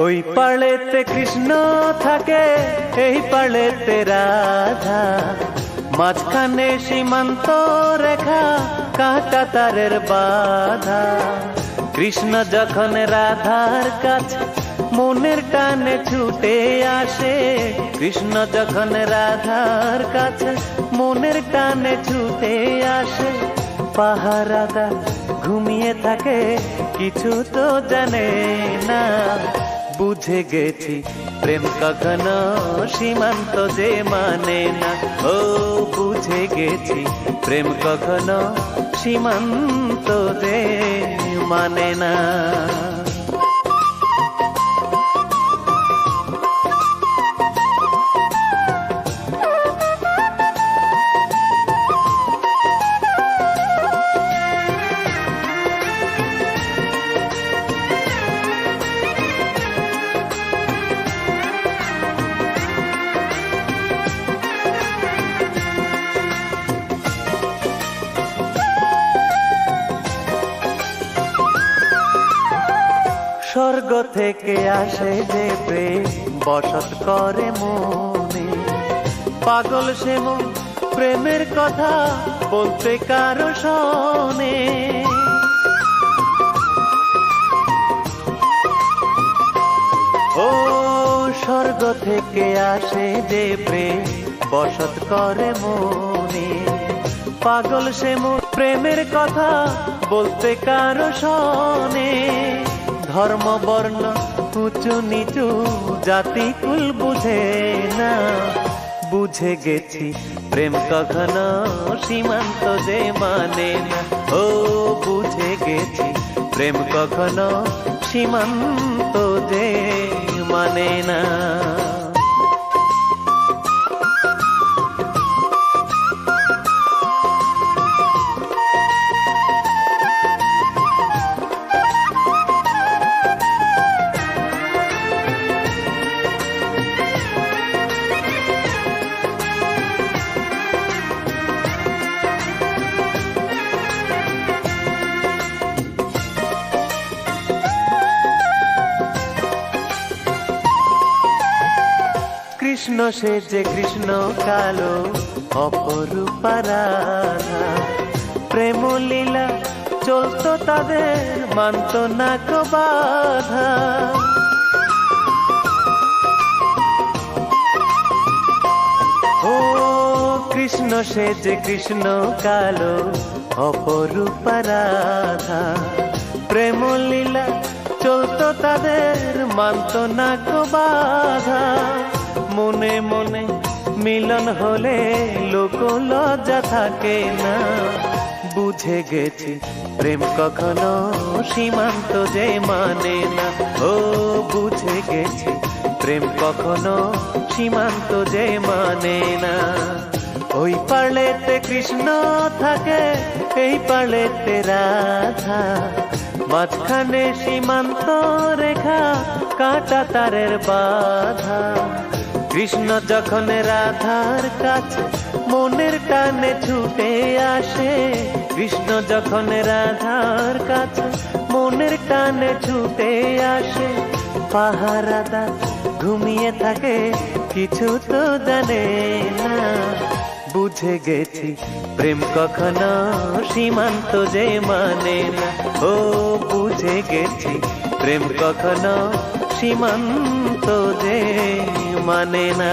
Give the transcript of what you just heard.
ওই পাড়েতে কৃষ্ণ থাকে, এই পাড়েতে রাধা, মাঝখানে সীমান্ত রেখা, কাঁটা তারের বাধা। কৃষ্ণ যখন রাধার কাছে মনের টানে ছুটে আসে, কৃষ্ণ যখন রাধার কাছে মনের টানে ছুটে আসে, পাহারাদার ঘুমিয়ে থাকে, কিছু তো জানে না। বুঝে গেছি প্রেম কখনো সীমান্ত যে মানে না। ও বুঝে গেছি প্রেম কখনো সীমান্ত যে মানে না। স্বর্গ থেকে আসে যে প্রেম বসত করে মনে, পাগল সে মন প্রেমের কথা বলতে কারো শোনে। ও স্বর্গ থেকে আসে যে প্রেম বসত করে মনে, পাগল সে মন প্রেমের কথা বলতে কারো শোনে। ধর্ম বর্ণ উঁচু নিচু জাতি কুল বুঝে না। বুঝে গেছি প্রেম কখনো সীমান্ত যে মানে না। ও বুঝে গেছি প্রেম কখনো সীমান্ত যে মানে না। কৃষ্ণ সে যে কৃষ্ণ কালো অপরূপা রাধা, প্রেম লীলা চলতো তাদের মানত না কো বাধা। ও কৃষ্ণ সে যে কৃষ্ণ কালো অপরূপা রাধা, প্রেম লীলা চলতো তাদের মানত না কো বাধা। মনে মনে মিলন হলে লোক লজ্জা থাকে না। বুঝে গেছি প্রেম কখনো সীমান্ত যে মানে না। ও বুঝে গেছি প্রেম কখনো সীমান্ত যে মানে না। ওই পাড়েতে কৃষ্ণ থাকে, এই পাড়েতে রাধা, মাঝখানে সীমান্ত রেখা, কাঁটা তারের বাধা। কৃষ্ণ যখন রাধার কাছে মনের টানে ছুটে আসে, কৃষ্ণ যখন রাধার কাছে মনের টানে ছুটে আসে, পাহারাদার ঘুমিয়ে থাকে, কিছু তো জানে না। বুঝে গেছি প্রেম কখনো সীমান্ত যে মানে না। ও বুঝে গেছি প্রেম কখনো সীমান্ত যে মানে না।